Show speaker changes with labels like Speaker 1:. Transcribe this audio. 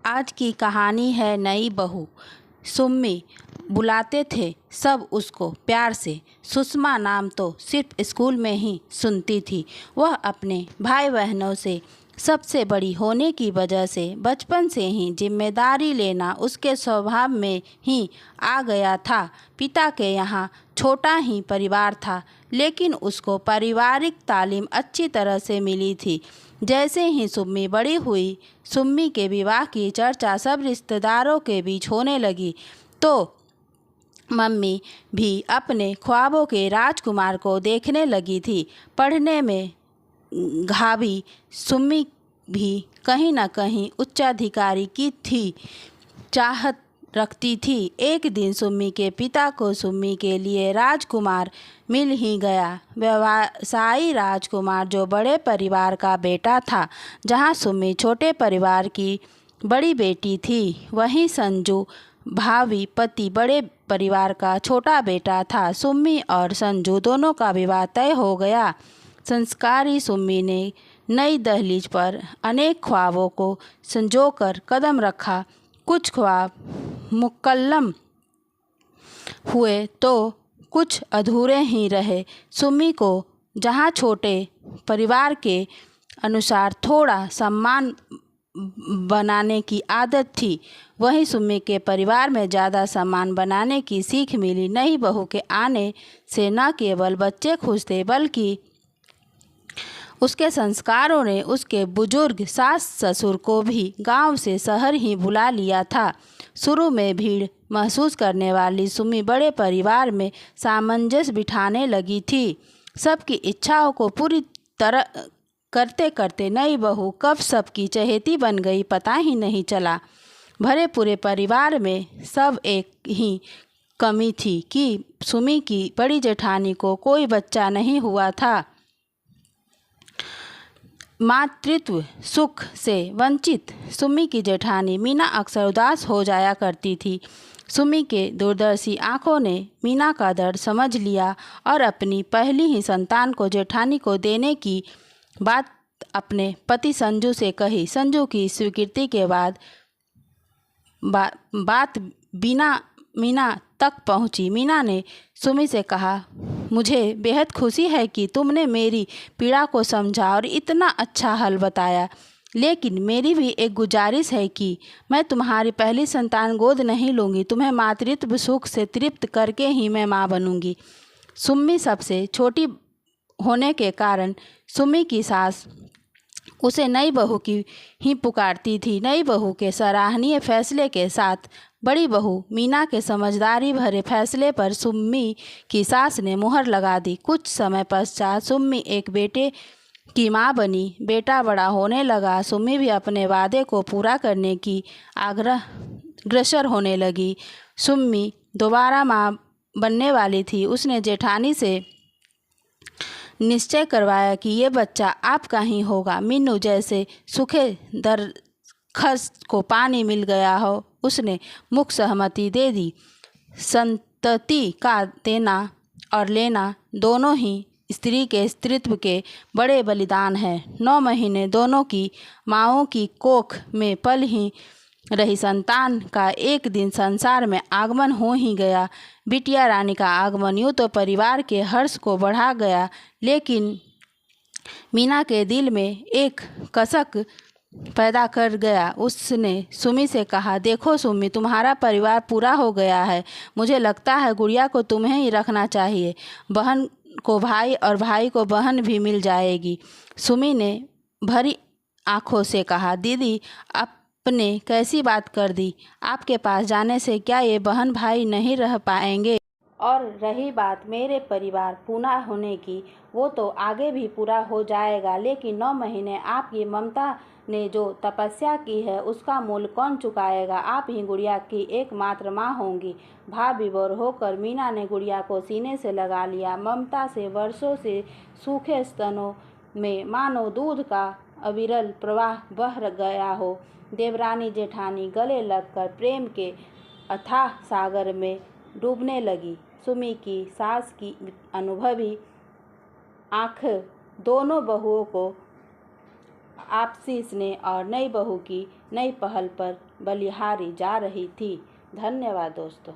Speaker 1: आज की कहानी है नई बहू। सुम्मी बुलाते थे सब उसको प्यार से। सुषमा नाम तो सिर्फ स्कूल में ही सुनती थी। वह अपने भाई बहनों से सबसे बड़ी होने की वजह से बचपन से ही जिम्मेदारी लेना उसके स्वभाव में ही आ गया था। पिता के यहाँ छोटा ही परिवार था, लेकिन उसको पारिवारिक तालीम अच्छी तरह से मिली थी। जैसे ही सुम्मी बड़ी हुई, सुम्मी के विवाह की चर्चा सब रिश्तेदारों के बीच होने लगी, तो मम्मी भी अपने ख्वाबों के राजकुमार को देखने लगी थी। पढ़ने में घावी सुम्मी भी कहीं न कहीं उच्चाधिकारी की थी चाहत रखती थी। एक दिन सुम्मी के पिता को सुम्मी के लिए राजकुमार मिल ही गया। व्यवसायी राजकुमार जो बड़े परिवार का बेटा था। जहाँ सुम्मी छोटे परिवार की बड़ी बेटी थी, वहीं संजू भावी पति बड़े परिवार का छोटा बेटा था। सुम्मी और संजू दोनों का विवाह तय हो गया। संस्कारी सुम्मी ने नई दहलीज पर अनेक ख्वाबों को संजोकर कदम रखा। कुछ ख्वाब मुकम्मल हुए तो कुछ अधूरे ही रहे। सुम्मी को जहाँ छोटे परिवार के अनुसार थोड़ा सम्मान बनाने की आदत थी, वहीं सुम्मी के परिवार में ज़्यादा सम्मान बनाने की सीख मिली। नई बहू के आने से न केवल बच्चे खुश थे, बल्कि उसके संस्कारों ने उसके बुजुर्ग सास ससुर को भी गांव से शहर ही बुला लिया था। शुरू में भीड़ महसूस करने वाली सुम्मी बड़े परिवार में सामंजस्य बिठाने लगी थी। सबकी इच्छाओं को पूरी तरह करते करते नई बहू कब सबकी चहेती बन गई, पता ही नहीं चला। भरे पूरे परिवार में सब एक ही कमी थी कि सुम्मी की बड़ी जेठानी को कोई बच्चा नहीं हुआ था। मातृत्व सुख से वंचित सुम्मी की जेठानी मीना अक्सर उदास हो जाया करती थी। सुम्मी के दूरदर्शी आंखों ने मीना का दर्द समझ लिया और अपनी पहली ही संतान को जेठानी को देने की बात अपने पति संजू से कही। संजू की स्वीकृति के बाद बात मीना तक पहुंची। मीना ने सुम्मी से कहा, मुझे बेहद खुशी है कि तुमने मेरी पीड़ा को समझा और इतना अच्छा हल बताया, लेकिन मेरी भी एक गुजारिश है कि मैं तुम्हारी पहली संतान गोद नहीं लूँगी। तुम्हें मातृत्व सुख से तृप्त करके ही मैं माँ बनूँगी। सुम्मी सबसे छोटी होने के कारण सुम्मी की सास उसे नई बहू की ही पुकारती थी। नई बहू के सराहनीय फैसले के साथ बड़ी बहू मीना के समझदारी भरे फैसले पर सुम्मी की सास ने मुहर लगा दी। कुछ समय पश्चात सुम्मी एक बेटे की माँ बनी। बेटा बड़ा होने लगा। सुम्मी भी अपने वादे को पूरा करने की अग्रसर होने लगी। सुम्मी दोबारा माँ बनने वाली थी। उसने जेठानी से निश्चय करवाया कि ये बच्चा आपका ही होगा। मीनू जैसे सूखे दरख्त को पानी मिल गया हो, उसने मुख सहमति दे दी। संतति का देना और लेना दोनों ही स्त्री के स्त्रीत्व के बड़े बलिदान हैं। 9 महीने दोनों की माँओं की कोख में पल ही रही संतान का एक दिन संसार में आगमन हो ही गया। बिटिया रानी का आगमन यूँ तो परिवार के हर्ष को बढ़ा गया, लेकिन मीना के दिल में एक कसक पैदा कर गया। उसने सुम्मी से कहा, देखो सुम्मी, तुम्हारा परिवार पूरा हो गया है। मुझे लगता है गुड़िया को तुम्हें ही रखना चाहिए। बहन को भाई और भाई को बहन भी मिल जाएगी। सुम्मी ने भरी आंखों से कहा, दीदी आपने कैसी बात कर दी? आपके पास जाने से क्या ये बहन भाई नहीं रह पाएंगे? और रही बात मेरे परिवार पूरा होने की, वो तो आगे भी पूरा हो जाएगा, लेकिन 9 महीने आपकी ममता ने जो तपस्या की है उसका मूल्य कौन चुकाएगा? आप ही गुड़िया की एकमात्र माँ होंगी। भाव विभोर होकर मीना ने गुड़िया को सीने से लगा लिया। ममता से वर्षों से सूखे स्तनों में मानो दूध का अविरल प्रवाह बह गया हो। देवरानी जेठानी गले लगकर प्रेम के अथाह सागर में डूबने लगी। सुम्मी की सास की अनुभवी आँख दोनों बहुओं को आपसी स्नेह और नई बहू की नई पहल पर बलिहारी जा रही थी। धन्यवाद दोस्तों।